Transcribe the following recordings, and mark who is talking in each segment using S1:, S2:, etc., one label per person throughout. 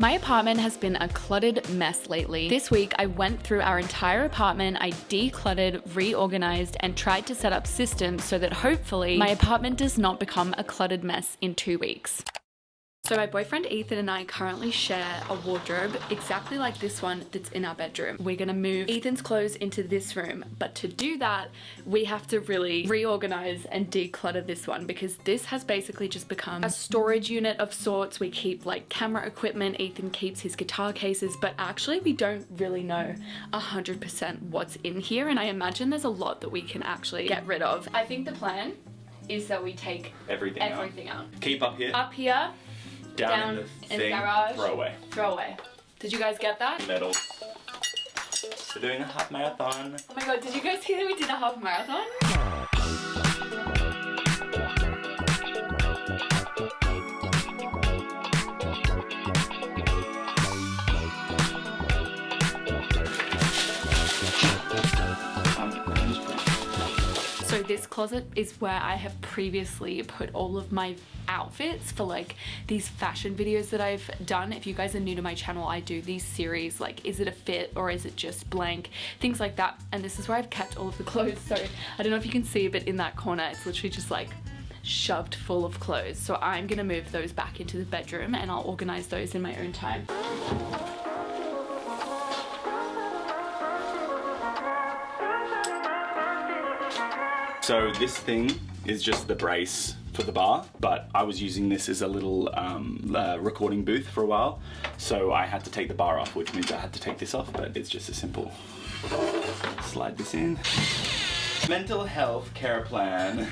S1: My apartment has been a cluttered mess lately. This week, I went through our entire apartment, I decluttered, reorganized, and tried to set up systems so that hopefully my apartment does not become a cluttered mess in 2 weeks. So my boyfriend Ethan and I currently share a wardrobe exactly like this one that's in our bedroom. We're gonna move Ethan's clothes into this room, but to do that, we have to really reorganize and declutter this one because this has basically just become a storage unit of sorts. We keep like camera equipment, Ethan keeps his guitar cases, but actually we don't really know 100% what's in here, and I imagine there's a lot that we can actually get rid of. I think the plan is that we take everything out.
S2: Keep up here.
S1: Up here. Down
S2: in the
S1: in
S2: thing,
S1: garage.
S2: throw away.
S1: Did you guys get that?
S2: Metal. We're doing a half marathon.
S1: Oh my god, did you guys hear that we did a half marathon? So this closet is where I have previously put all of my outfits for like these fashion videos that I've done. If you guys are new to my channel, I do these series like, is it a fit or is it just blank? Things like that. And this is where I've kept all of the clothes. So I don't know if you can see, but in that corner, it's literally just like shoved full of clothes. So I'm gonna move those back into the bedroom and I'll organize those in my own time.
S2: So this thing is just the brace for the bar, but I was using this as a little recording booth for a while. So I had to take the bar off, which means I had to take this off, but it's just a simple slide this in. Mental health care plan.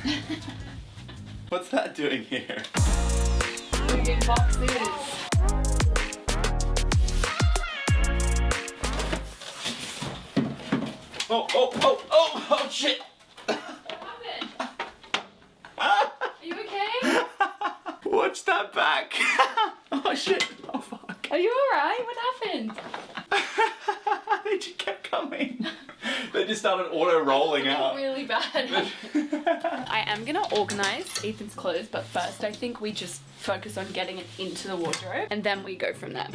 S2: What's that doing here?
S1: Moving boxes.
S2: Oh, shit! Watch that back. Oh shit. Oh fuck.
S1: Are you alright? What happened?
S2: They just kept coming. They just started auto rolling out.
S1: Really bad. I am gonna organize Ethan's clothes, but first I think we just focus on getting it into the wardrobe and then we go from there.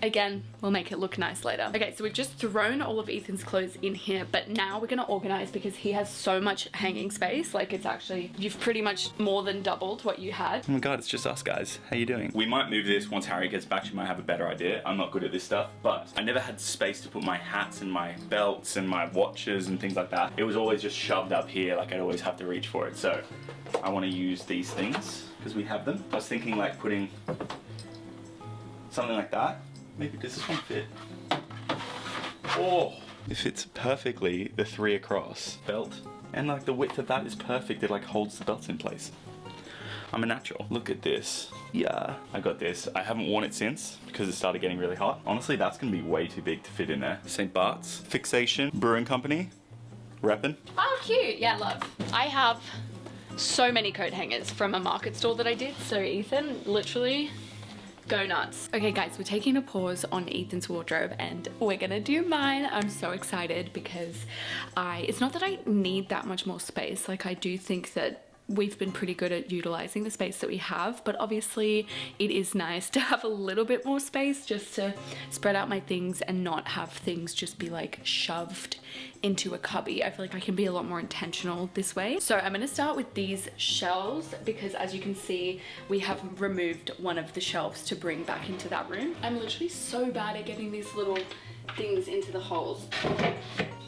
S1: Again, we'll make it look nice later. Okay, so we've just thrown all of Ethan's clothes in here, but now we're gonna organize because he has so much hanging space. Like it's actually, you've pretty much more than doubled what you had.
S2: Oh my god, it's just us guys. How you doing? We might move this once Harriet gets back. She might have a better idea. I'm not good at this stuff, but I never had space to put my hats and my belts and my watches and things like that. It was always just shoved up here, like I'd always have to reach for it. So I want to use these things because we have them. I was thinking like putting something like that. Maybe does this one fit? Oh, it fits perfectly, the 3 across belt. And like the width of that is perfect. It like holds the belts in place. I'm a natural. Look at this. Yeah, I got this. I haven't worn it since because it started getting really hot. Honestly, that's gonna be way too big to fit in there. St. Bart's, Fixation, Brewing Company, reppin'.
S1: Oh, cute. Yeah, love. I have so many coat hangers from a market store that I did. So Ethan, literally, go nuts. Okay guys, we're taking a pause on Ethan's wardrobe and we're gonna do mine. I'm so excited because it's not that I need that much more space. Like I do think that we've been pretty good at utilizing the space that we have, but obviously it is nice to have a little bit more space just to spread out my things and not have things just be like shoved into a cubby. I feel like I can be a lot more intentional this way. So I'm gonna start with these shelves because as you can see, we have removed one of the shelves to bring back into that room. I'm literally so bad at getting these little things into the holes.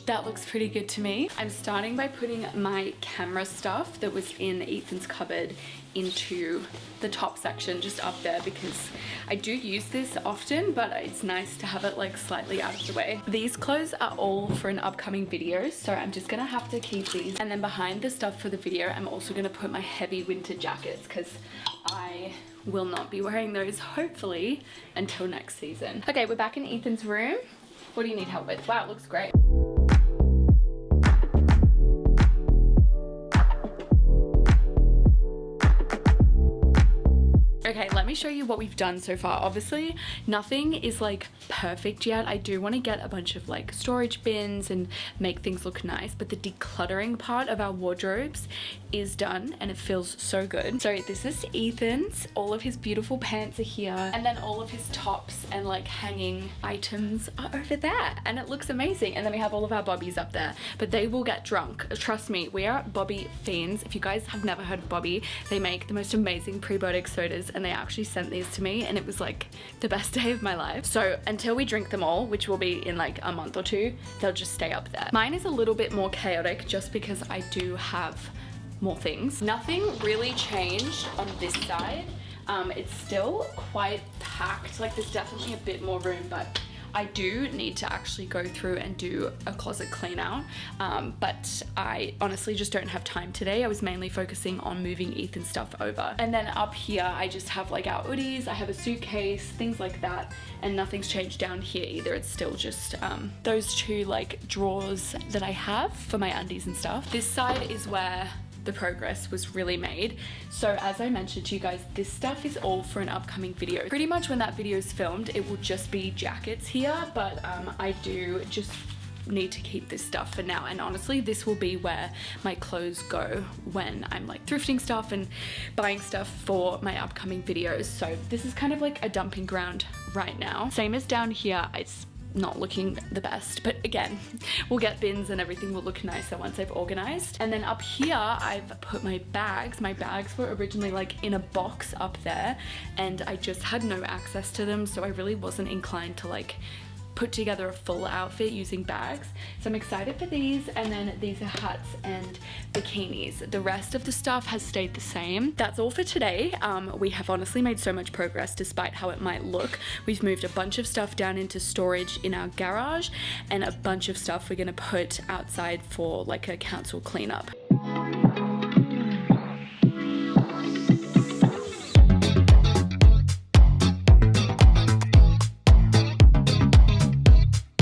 S1: That looks pretty good to me. I'm starting by putting my camera stuff that was in Ethan's cupboard into the top section just up there because I do use this often, but it's nice to have it like slightly out of the way. These clothes are all for an upcoming video, so I'm just gonna have to keep these. And then behind the stuff for the video, I'm also gonna put my heavy winter jackets because I will not be wearing those hopefully until next season. Okay, we're back in Ethan's room. What do you need help with? Wow, it looks great. Okay, let me show you what we've done so far. Obviously, nothing is like perfect yet. I do want to get a bunch of like storage bins and make things look nice, but the decluttering part of our wardrobes is done and it feels so good. So this is Ethan's. All of his beautiful pants are here, and then all of his tops and like hanging items are over there, and it looks amazing. And then we have all of our bobbies up there, but they will get drunk. Trust me, we are Bobby fiends. If you guys have never heard of Bobby, they make the most amazing prebiotic sodas, and they actually sent these to me, and it was like the best day of my life. So until we drink them all, which will be in like a month or two, they'll just stay up there. Mine is a little bit more chaotic just because I do have more things. Nothing really changed on this side. It's still quite packed. Like there's definitely a bit more room, but I do need to actually go through and do a closet clean out, but I honestly just don't have time today. I was mainly focusing on moving Ethan's stuff over. And then up here, I just have like our hoodies, I have a suitcase, things like that, and nothing's changed down here either. It's still just those two like drawers that I have for my undies and stuff. This side is where the progress was really made. So as I mentioned to you guys, this stuff is all for an upcoming video. Pretty much when that video is filmed, it will just be jackets here, but I do just need to keep this stuff for now. And honestly, this will be where my clothes go when I'm like thrifting stuff and buying stuff for my upcoming videos. So this is kind of like a dumping ground right now. Same as down here, it's not looking the best, but again, we'll get bins and everything will look nicer once I've organized. And then up here, I've put my bags. My bags were originally like in a box up there, and I just had no access to them, so I really wasn't inclined to like put together a full outfit using bags. So I'm excited for these, and then these are hats and bikinis. The rest of the stuff has stayed the same. That's all for today. We have honestly made so much progress despite how it might look. We've moved a bunch of stuff down into storage in our garage, and a bunch of stuff we're gonna put outside for like a council cleanup.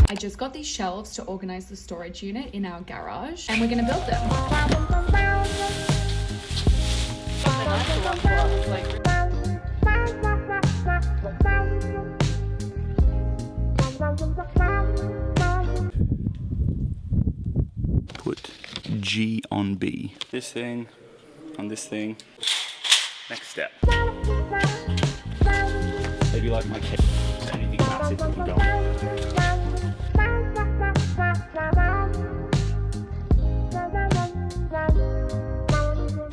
S1: I just got these shelves to organize the storage unit in our garage, and we're gonna build them.
S2: Put G on B. This thing on this thing. Next step. Maybe like my cake. Anything massive that can go on.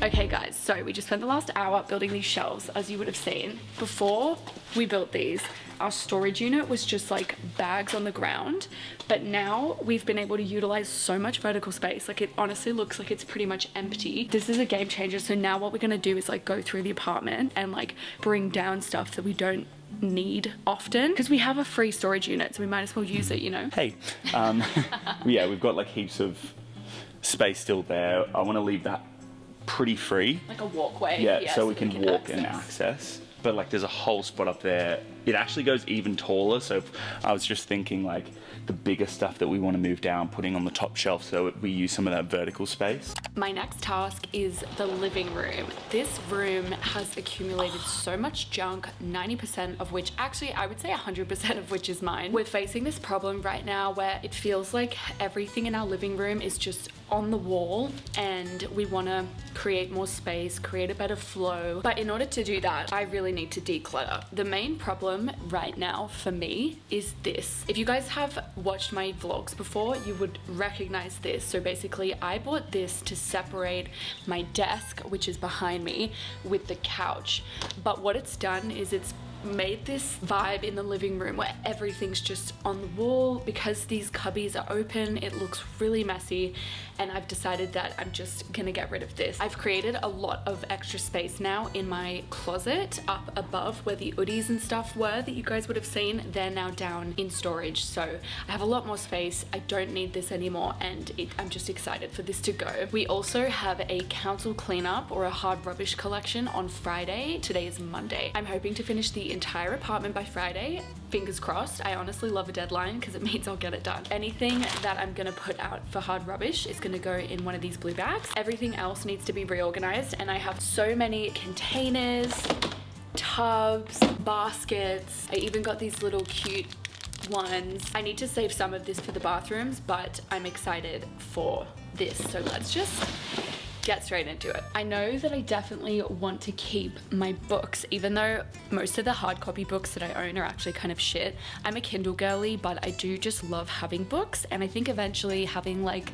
S1: Okay guys, so we just spent the last hour building these shelves, as you would have seen. Before we built these, our storage unit was just like bags on the ground, but now we've been able to utilize so much vertical space. Like it honestly looks like it's pretty much empty. This is a game changer. So now what we're gonna do is like go through the apartment and like bring down stuff that we don't need often, because we have a free storage unit, so we might as well use it, you know?
S2: Hey, yeah, we've got like heaps of space still there. I want to leave that pretty free,
S1: like a walkway.
S2: Yeah, so we can walk and access. But like there's a whole spot up there. It actually goes even taller, so I was just thinking like the bigger stuff that we want to move down, putting on the top shelf so we use some of that vertical space.
S1: My next task is the living room. This room has accumulated so much junk, 90% of which, actually I would say 100% of which is mine. We're facing this problem right now where it feels like everything in our living room is just on the wall, and we want to create more space, create a better flow. But in order to do that, I really need to declutter. The main problem right now for me is this. If you guys have watched my vlogs before, you would recognize this. So basically I bought this to separate my desk, which is behind me, with the couch. But what it's done is it's made this vibe in the living room where everything's just on the wall. Because these cubbies are open, it looks really messy, and I've decided that I'm just gonna get rid of this. I've created a lot of extra space now in my closet up above where the hoodies and stuff were that you guys would have seen. They're now down in storage, so I have a lot more space. I don't need this anymore, and I'm just excited for this to go. We also have a council cleanup or a hard rubbish collection on Friday. Today is Monday. I'm hoping to finish the entire apartment by Friday. Fingers crossed. I honestly love a deadline because it means I'll get it done. Anything that I'm gonna put out for hard rubbish is gonna go in one of these blue bags. Everything else needs to be reorganized, and I have so many containers tubs, baskets. I even got these little cute ones. I need to save some of this for the bathrooms, but I'm excited for this. So let's just get straight into it. I know that I definitely want to keep my books, even though most of the hard copy books that I own are actually kind of shit. I'm a Kindle girly, but I do just love having books, and I think eventually having like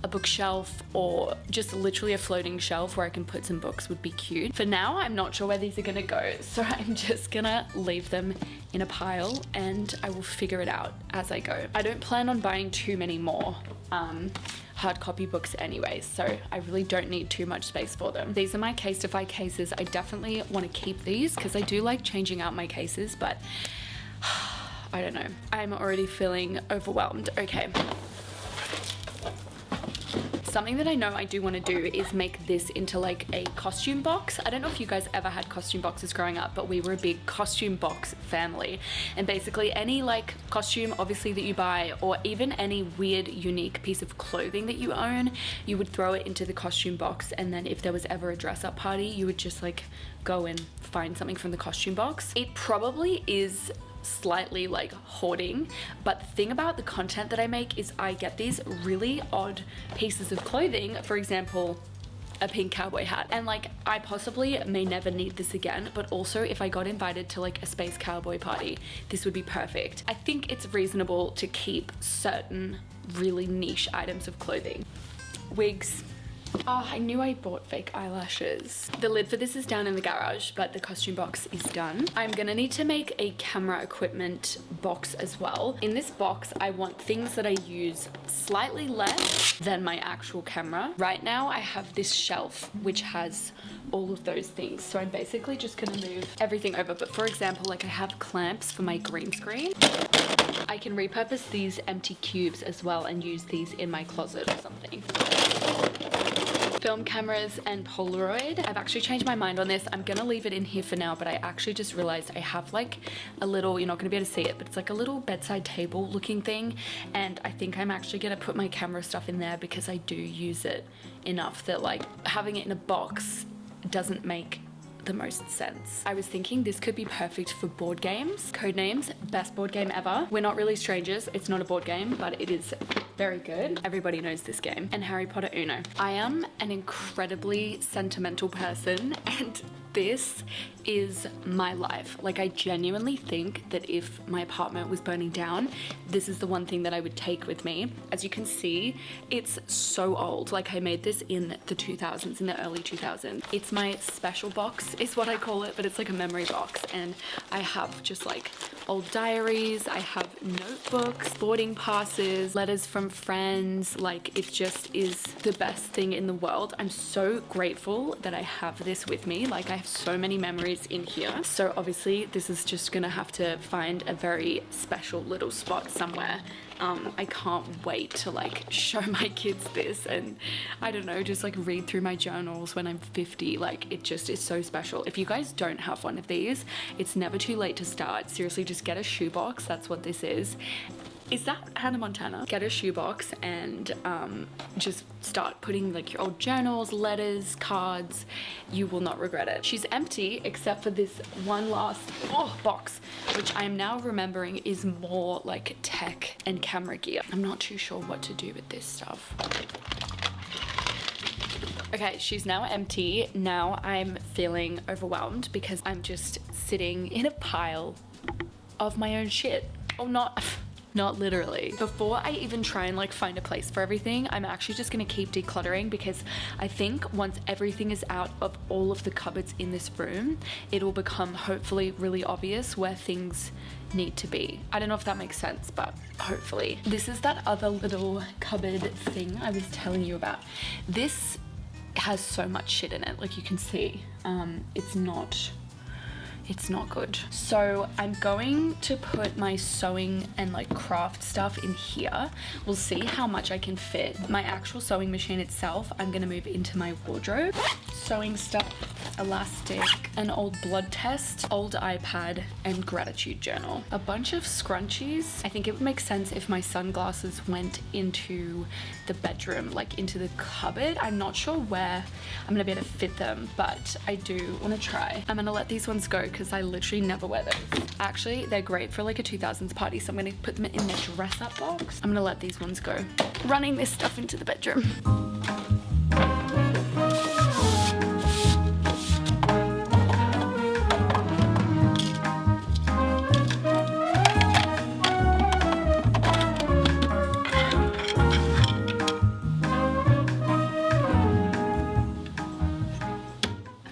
S1: a bookshelf or just literally a floating shelf where I can put some books would be cute. For now, I'm not sure where these are gonna go, so I'm just gonna leave them in a pile and I will figure it out as I go. I don't plan on buying too many more hard copy books anyway, so I really don't need too much space for them. These are my Casetify cases. I definitely want to keep these because I do like changing out my cases, but I don't know. I'm already feeling overwhelmed. Okay. Something that I know I do want to do is make this into like a costume box. I don't know if you guys ever had costume boxes growing up, but we were a big costume box family. And basically any like costume obviously that you buy, or even any weird unique piece of clothing that you own, you would throw it into the costume box, and then if there was ever a dress up party, you would just like go and find something from the costume box. It probably is slightly like hoarding, but the thing about the content that I make is I get these really odd pieces of clothing, for example a pink cowboy hat, and like I possibly may never need this again, but also if I got invited to like a space cowboy party, this would be perfect. I think it's reasonable to keep certain really niche items of clothing. Wigs. Oh, I knew I bought fake eyelashes. The lid for this is down in the garage, but the costume box is done. I'm gonna need to make a camera equipment box as well. In this box, I want things that I use slightly less than my actual camera. Right now, I have this shelf, which has all of those things. So I'm basically just gonna move everything over. But for example, like I have clamps for my green screen. I can repurpose these empty cubes as well and use these in my closet or something. Film cameras and Polaroid. I've actually changed my mind on this. I'm gonna leave it in here for now, but I actually just realized I have like a little, you're not gonna be able to see it, but it's like a little bedside table looking thing, and I think I'm actually gonna put my camera stuff in there because I do use it enough that like having it in a box doesn't make the most sense. I was thinking this could be perfect for board games. Codenames, best board game ever. We're Not Really Strangers. It's not a board game, but it is very good. Everybody knows this game. And Harry Potter Uno. I am an incredibly sentimental person, and this is my life. Like I genuinely think that if my apartment was burning down, this is the one thing that I would take with me. As you can see, it's so old. Like I made this in the 2000s, in the early 2000s. It's my special box is what I call it, but it's like a memory box, and I have just like old diaries, I have notebooks, boarding passes, letters from friends. Like it just is the best thing in the world. I'm so grateful that I have this with me. Like I have so many memories in here. So obviously this is just gonna have to find a very special little spot somewhere. I can't wait to like show my kids this and I don't know, just like read through my journals when I'm 50. Like it just is so special. If you guys don't have one of these, it's never too late to start. Seriously, just get a shoebox. That's what this is. Is that Hannah Montana? Get a shoebox and just start putting like your old journals, letters, cards. You will not regret it. She's empty except for this one last box, which I am now remembering is more like tech and camera gear. I'm not too sure what to do with this stuff. Okay, she's now empty. Now I'm feeling overwhelmed because I'm just sitting in a pile of my own shit. Oh, not literally. Before I even try and like find a place for everything, I'm actually just gonna keep decluttering because I think once everything is out of all of the cupboards in this room, it will become hopefully really obvious where things need to be. I don't know if that makes sense, but hopefully. This is that other little cupboard thing I was telling you about. This has so much shit in it, like you can see. It's not good. So I'm going to put my sewing and like craft stuff in here. We'll see how much I can fit. My actual sewing machine itself, I'm gonna move into my wardrobe. Sewing stuff elastic, an old blood test, old iPad, and gratitude journal. A bunch of scrunchies. I think it would make sense if my sunglasses went into the bedroom, like into the cupboard. I'm not sure where I'm gonna be able to fit them, but I do want to try. I'm gonna let these ones go because I literally never wear those. Actually, they're great for like a 2000s party, so I'm gonna put them in the dress up box. I'm gonna let these ones go. Running this stuff into the bedroom.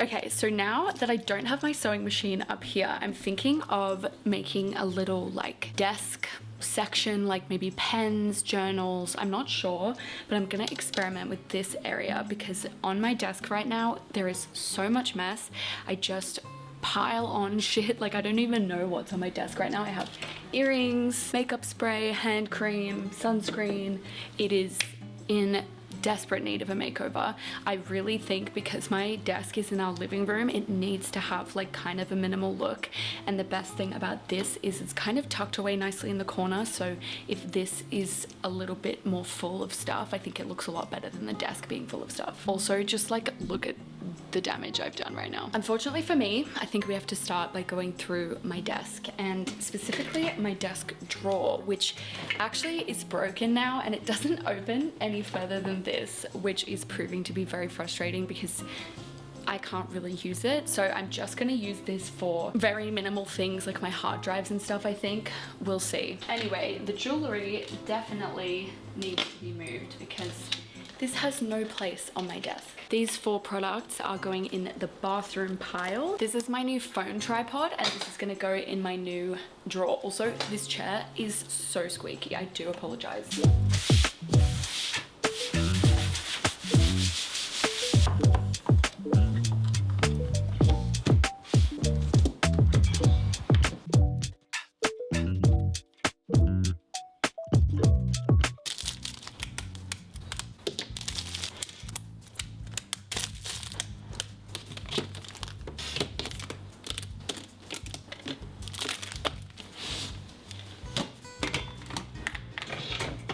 S1: Okay, so now that I don't have my sewing machine up here, I'm thinking of making a little like desk section, like maybe pens, journals, I'm not sure, but I'm gonna experiment with this area because on my desk right now there is so much mess. I just pile on shit, like I don't even know what's on my desk right now. I have earrings, makeup spray, hand cream, sunscreen. It is in desperate need of a makeover. I really think because my desk is in our living room, it needs to have like kind of a minimal look, and the best thing about this is it's kind of tucked away nicely in the corner, so if this is a little bit more full of stuff, I think it looks a lot better than the desk being full of stuff. Also, just like look at the damage I've done right now. Unfortunately for me, I think we have to start by going through my desk, and specifically my desk drawer, which actually is broken now and it doesn't open any further than this, which is proving to be very frustrating because I can't really use it. So I'm just gonna use this for very minimal things like my hard drives and stuff, I think. We'll see. Anyway, the jewelry definitely needs to be moved because this has no place on my desk. These 4 products are going in the bathroom pile. This is my new phone tripod and this is gonna go in my new drawer. Also, this chair is so squeaky. I do apologize.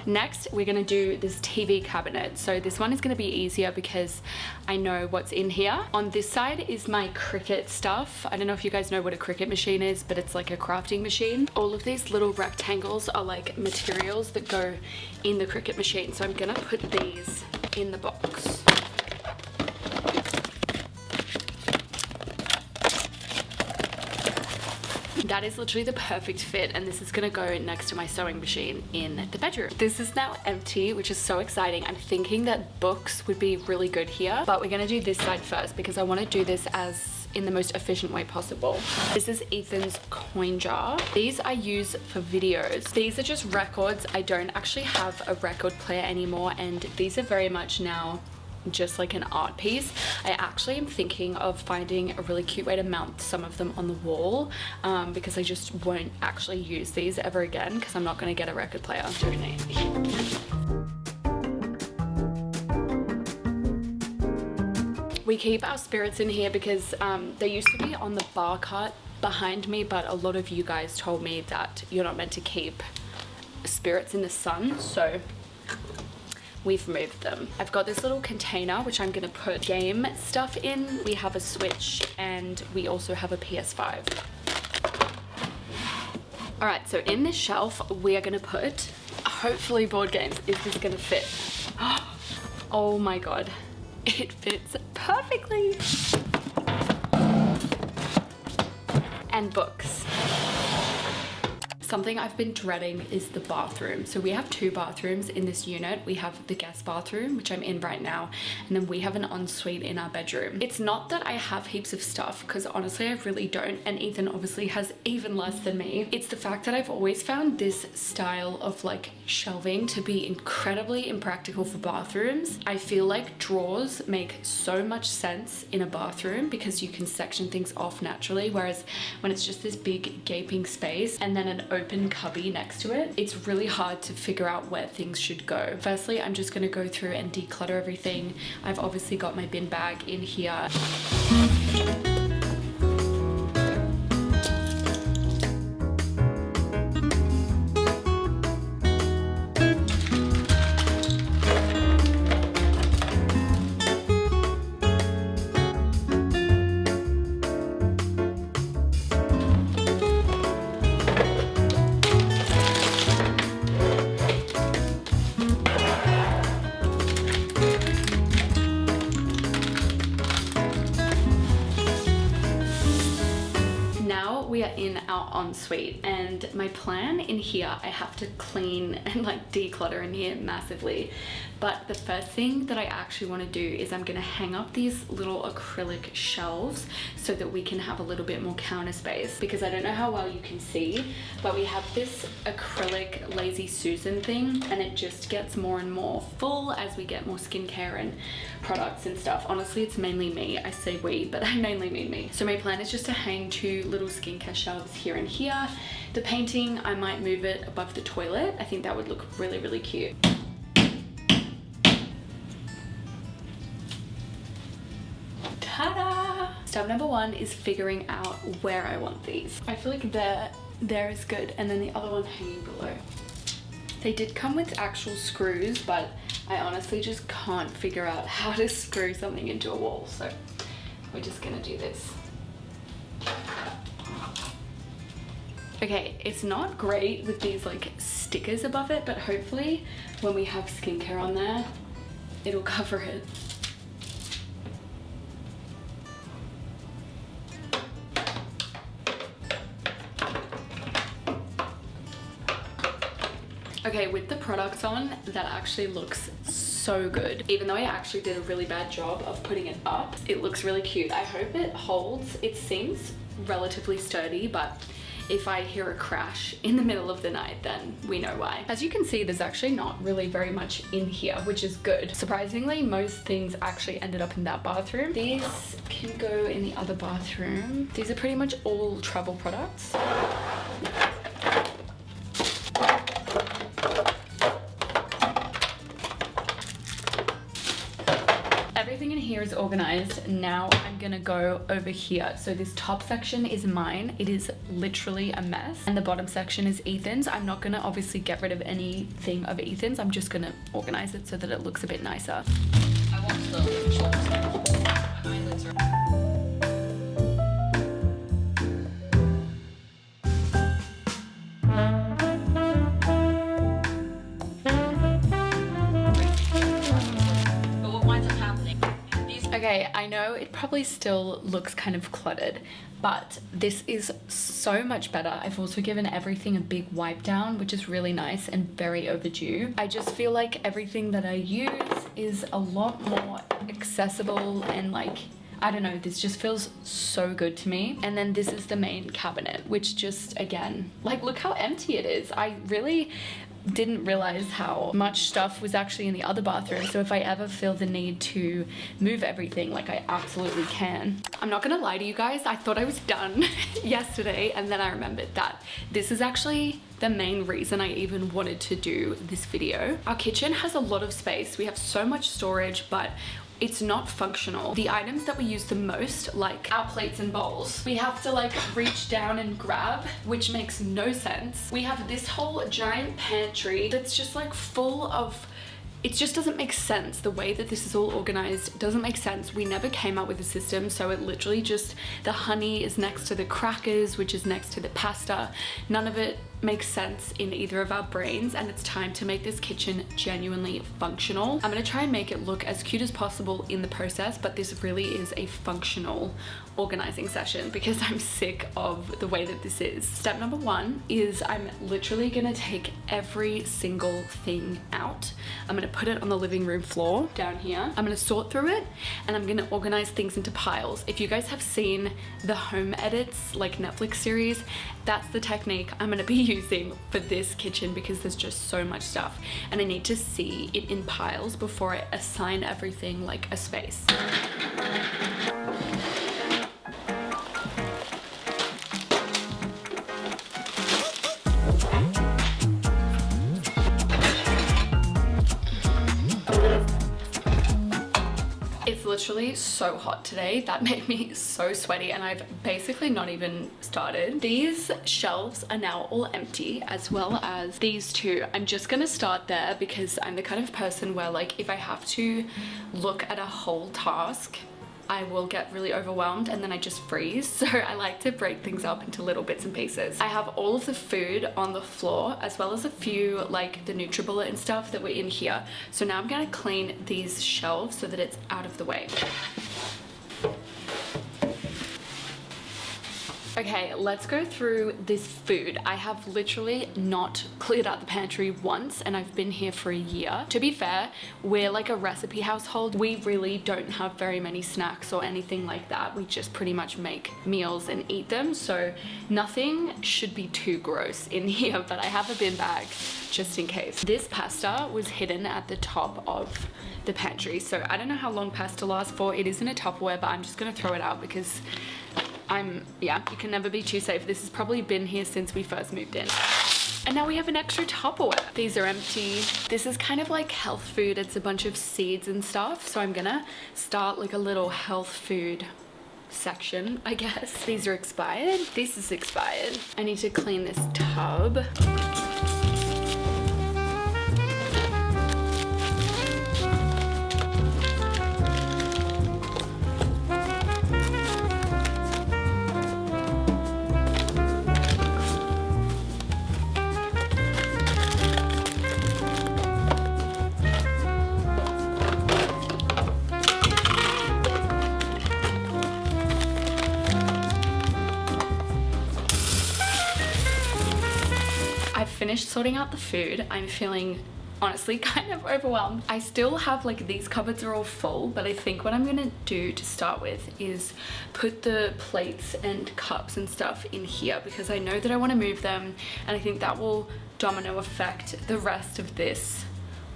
S1: Next, we're gonna do this TV cabinet. So this one is gonna be easier because I know what's in here. On this side is my Cricut stuff. I don't know if you guys know what a Cricut machine is, but it's like a crafting machine. All of these little rectangles are like materials that go in the Cricut machine. So I'm gonna put these in the box. That is literally the perfect fit, and this is gonna go next to my sewing machine in the bedroom. This is now empty, which is so exciting. I'm thinking that books would be really good here, but we're gonna do this side first because I wanna do this as in the most efficient way possible. This is Ethan's coin jar. These I use for videos. These are just records. I don't actually have a record player anymore, and these are very much now just like an art piece. I actually am thinking of finding a really cute way to mount some of them on the wall because I just won't actually use these ever again because I'm not going to get a record player. Donate. We keep our spirits in here because they used to be on the bar cart behind me, but a lot of you guys told me that you're not meant to keep spirits in the sun, so we've moved them. I've got this little container which I'm gonna put game stuff in. We have a Switch and we also have a PS5. All right, so in this shelf we are gonna put hopefully board games. Is this gonna fit? Oh my god, it fits perfectly. And books. Something I've been dreading is the bathroom. So we have 2 bathrooms in this unit. We have the guest bathroom, which I'm in right now, and then we have an ensuite in our bedroom. It's not that I have heaps of stuff, because honestly I really don't, and Ethan obviously has even less than me. It's the fact that I've always found this style of like shelving to be incredibly impractical for bathrooms. I feel like drawers make so much sense in a bathroom because you can section things off naturally, whereas when it's just this big gaping space and then an open cubby next to it, it's really hard to figure out where things should go. Firstly, I'm just gonna go through and declutter everything. I've obviously got my bin bag in here. our ensuite, and my plan in here, I have to clean and like declutter in here massively. But the first thing that I actually want to do is I'm going to hang up these little acrylic shelves so that we can have a little bit more counter space, because I don't know how well you can see, but we have this acrylic Lazy Susan thing, and it just gets more and more full as we get more skincare and products and stuff. Honestly, it's mainly me. I say we, but I mainly mean me. So my plan is just to hang 2 little skincare shelves here and here. The painting, I might move it above the toilet. I think that would look really, really cute. Ta-da! Step number 1 is figuring out where I want these. I feel like there is good, and then the other one hanging below. They did come with actual screws, but I honestly just can't figure out how to screw something into a wall, so we're just gonna do this. Okay, it's not great with these like stickers above it, but hopefully when we have skincare on there, it'll cover it. Okay, with the products on, that actually looks so good. Even though I actually did a really bad job of putting it up, it looks really cute. I hope it holds. It seems relatively sturdy, but if I hear a crash in the middle of the night, then we know why. As you can see, there's actually not really very much in here, which is good. Surprisingly, most things actually ended up in that bathroom. These can go in the other bathroom. These are pretty much all travel products. Everything in here is organized. Now I'm gonna go over here. So this top section is mine. It is literally a mess. And the bottom section is Ethan's. I'm not gonna obviously get rid of anything of Ethan's. I'm just gonna organize it so that it looks a bit nicer.
S3: I want the shoulders down. My eyelids are...
S1: Okay, I know it probably still looks kind of cluttered, but this is so much better. I've also given everything a big wipe down, which is really nice and very overdue. I just feel like everything that I use is a lot more accessible and like, I don't know, this just feels so good to me. And then this is the main cabinet, which just, again, like look how empty it is. I really didn't realize how much stuff was actually in the other bathroom, so if I ever feel the need to move everything, like I absolutely can. I'm not gonna lie to you guys, I thought I was done yesterday, and then I remembered that this is actually the main reason I even wanted to do this video. Our kitchen has a lot of space. We have so much storage, but it's not functional. The items that we use the most, like our plates and bowls, we have to like reach down and grab, which makes no sense. We have this whole giant pantry that's just like full of, it just doesn't make sense. The way that this is all organized doesn't make sense. We never came up with a system, so it literally just, the honey is next to the crackers, which is next to the pasta. None of it makes sense in either of our brains, and it's time to make this kitchen genuinely functional. I'm gonna try and make it look as cute as possible in the process, but this really is a functional organizing session because I'm sick of the way that this is. Step number 1 is I'm literally gonna take every single thing out. I'm gonna put it on the living room floor down here. I'm gonna sort through it, and I'm gonna organize things into piles. If you guys have seen the home edits, like Netflix series, that's the technique I'm gonna be using for this kitchen because there's just so much stuff, and I need to see it in piles before I assign everything like a space. Literally so hot today. That made me so sweaty, and I've basically not even started. These shelves are now all empty, as well as these two. I'm just gonna start there because I'm the kind of person where like if I have to look at a whole task, I will get really overwhelmed and then I just freeze. So I like to break things up into little bits and pieces. I have all of the food on the floor, as well as a few like the NutriBullet and stuff that were in here. So now I'm gonna clean these shelves so that it's out of the way. Okay, let's go through this food. I have literally not cleared out the pantry once, and I've been here for a year. To be fair, we're like a recipe household. We really don't have very many snacks or anything like that. We just pretty much make meals and eat them, so nothing should be too gross in here, but I have a bin bag just in case. This pasta was hidden at the top of the pantry, so I don't know how long pasta lasts for. It is in a Tupperware, but I'm just gonna throw it out because yeah, you can never be too safe. This has probably been here since we first moved in. And now we have an extra Tupperware. These are empty. This is kind of like health food. It's a bunch of seeds and stuff. So I'm gonna start like a little health food section, I guess. These are expired. This is expired. I need to clean this tub. Finished sorting out the food. I'm feeling honestly kind of overwhelmed. I still have like these cupboards are all full, but I think what I'm gonna do to start with is put the plates and cups and stuff in here because I know that I want to move them, and I think that will domino effect the rest of this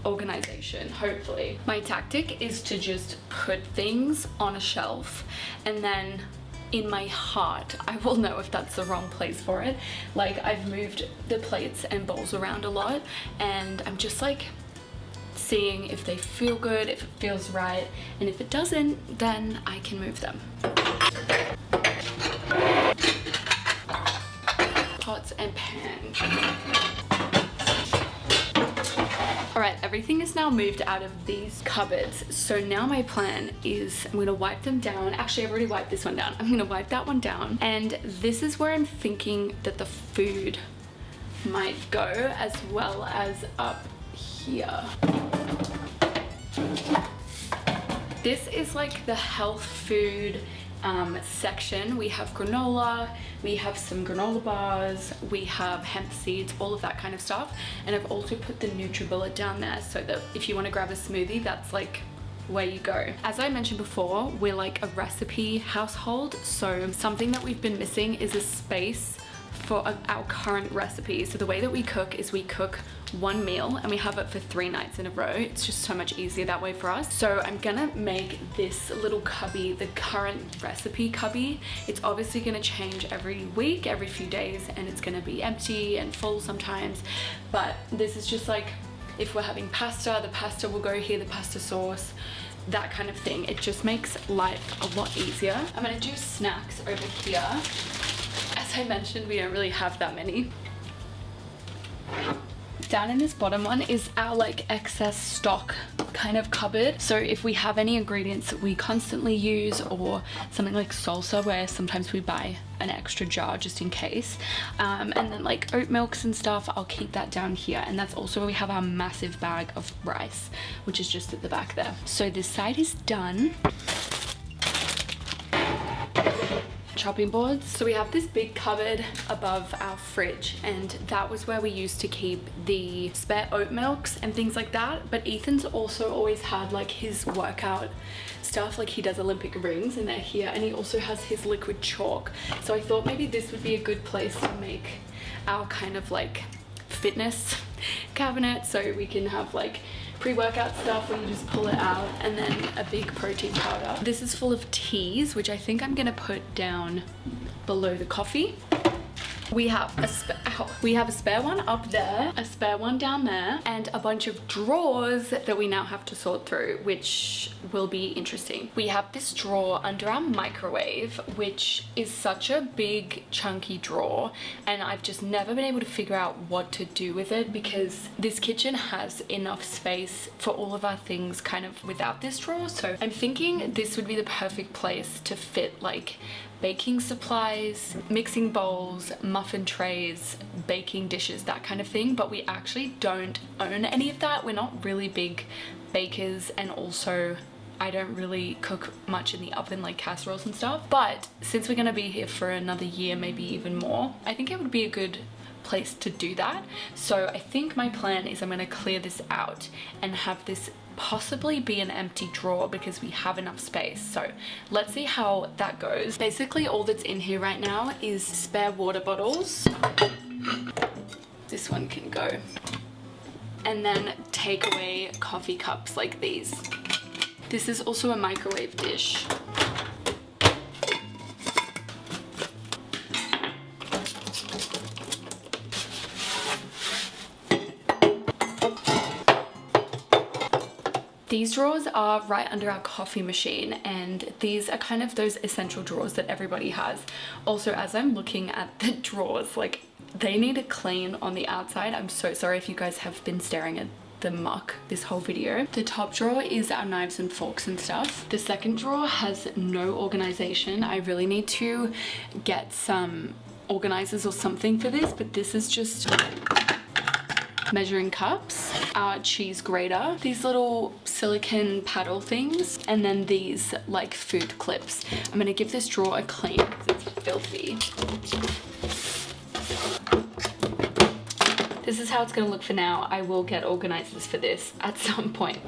S1: organization, hopefully. My tactic is to just put things on a shelf, and then in my heart I will know if that's the wrong place for it. Like, I've moved the plates and bowls around a lot, and I'm just like seeing if they feel good, if it feels right, and if it doesn't, then I can move them. Pots and pans. Alright, everything is now moved out of these cupboards. So now my plan is I'm gonna wipe them down. Actually, I've already wiped this one down. I'm gonna wipe that one down. And this is where I'm thinking that the food might go, as well as up here. This is like the health food section. We have granola, we have some granola bars, we have hemp seeds, all of that kind of stuff. And I've also put the NutriBullet down there so that if you want to grab a smoothie, that's like where you go. As I mentioned before, we're like a recipe household, so something that we've been missing is a space for our current recipe. So the way that we cook is we cook one meal and we have it for 3 nights in a row. It's just so much easier that way for us. So I'm gonna make this little cubby the current recipe cubby. It's obviously gonna change every week, every few days, and it's gonna be empty and full sometimes, but this is just like, if we're having pasta, the pasta will go here, the pasta sauce, that kind of thing. It just makes life a lot easier. I'm gonna do snacks over here. As I mentioned, we don't really have that many. Down in this bottom one is our like excess stock kind of cupboard. So if we have any ingredients that we constantly use, or something like salsa where sometimes we buy an extra jar just in case, and then like oat milks and stuff, I'll keep that down here. And that's also where we have our massive bag of rice, which is just at the back there. So this side is done. Chopping boards. So we have this big cupboard above our fridge, and that was where we used to keep the spare oat milks and things like that. But Ethan's also always had like his workout stuff, like he does Olympic rings and they're here, and he also has his liquid chalk. So I thought maybe this would be a good place to make our kind of like fitness cabinet, so we can have like pre-workout stuff where you just pull it out, and then a big protein powder. This is full of teas, which I think I'm gonna put down below the coffee. We have a spare one up there, a spare one down there, and a bunch of drawers that we now have to sort through, which will be interesting. We have this drawer under our microwave, which is such a big chunky drawer, and I've just never been able to figure out what to do with it, because this kitchen has enough space for all of our things kind of without this drawer. So I'm thinking this would be the perfect place to fit like baking supplies, mixing bowls, muffin trays, baking dishes, that kind of thing. But we actually don't own any of that. We're not really big bakers, and also I don't really cook much in the oven, like casseroles and stuff. But since we're gonna be here for another year, maybe even more, I think it would be a good place to do that. So I think my plan is I'm gonna clear this out and have this possibly be an empty drawer because we have enough space. So let's see how that goes. Basically all that's in here right now is spare water bottles. This one can go. And then takeaway coffee cups like these. This is also a microwave dish. These drawers are right under our coffee machine, and these are kind of those essential drawers that everybody has. Also, as I'm looking at the drawers, like, they need a clean on the outside. I'm so sorry if you guys have been staring at the muck this whole video. The top drawer is our knives and forks and stuff. The second drawer has no organization. I really need to get some organizers or something for this, but this is just measuring cups, our cheese grater, these little silicone paddle things, and then these like food clips. I'm gonna give this drawer a clean because it's filthy. This is how it's gonna look for now. I will get organizers for this at some point.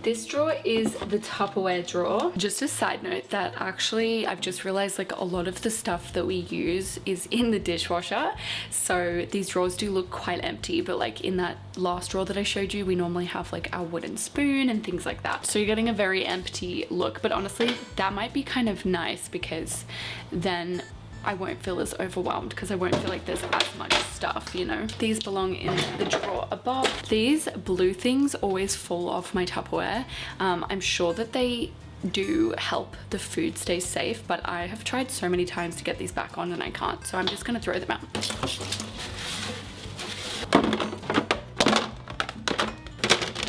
S1: This drawer is the Tupperware drawer. Just a side note that actually I've just realized like a lot of the stuff that we use is in the dishwasher. So these drawers do look quite empty, but like in that last drawer that I showed you, we normally have like our wooden spoon and things like that. So you're getting a very empty look, but honestly, that might be kind of nice because then I won't feel as overwhelmed because I won't feel like there's as much stuff, you know. These belong in the drawer above. These blue things always fall off my Tupperware. I'm sure that they do help the food stay safe, but I have tried so many times to get these back on and I can't, so I'm just gonna throw them out.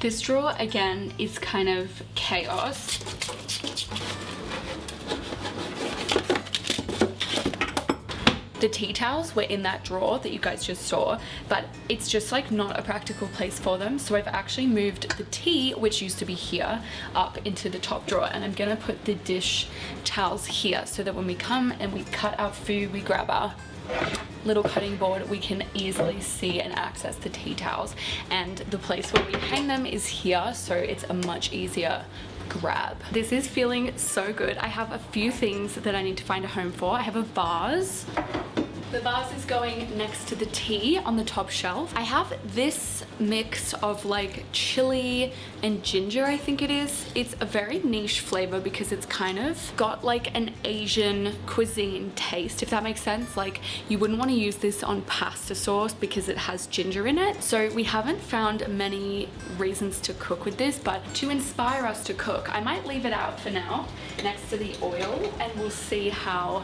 S1: This drawer again is kind of chaos. The tea towels were in that drawer that you guys just saw, but it's just like not a practical place for them. So I've actually moved the tea, which used to be here, up into the top drawer, and I'm gonna put the dish towels here so that when we come and we cut our food, we grab our little cutting board, we can easily see and access the tea towels. And the place where we hang them is here, so it's a much easier grab. This is feeling so good. I have a few things that I need to find a home for. I have a vase. The vase is going next to the tea on the top shelf. I have this mix of like chili and ginger, I think it is. It's a very niche flavor because it's kind of got like an Asian cuisine taste, if that makes sense. Like you wouldn't want to use this on pasta sauce because it has ginger in it. So we haven't found many reasons to cook with this, but to inspire us to cook, I might leave it out for now next to the oil and we'll see how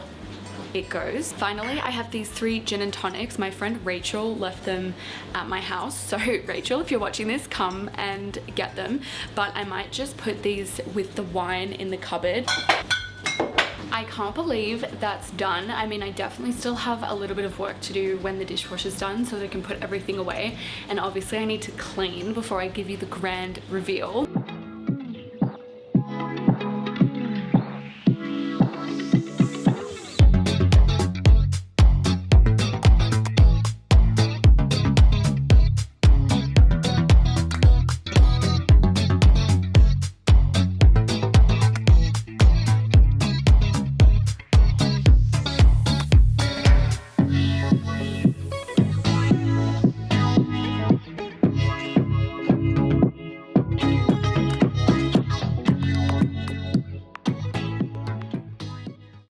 S1: it goes. Finally, I have these 3 gin and tonics. My friend Rachel left them at my house. So Rachel, if you're watching this, come and get them. But I might just put these with the wine in the cupboard. I can't believe that's done. I mean, I definitely still have a little bit of work to do when the dishwasher's done so that I can put everything away. And obviously I need to clean before I give you the grand reveal.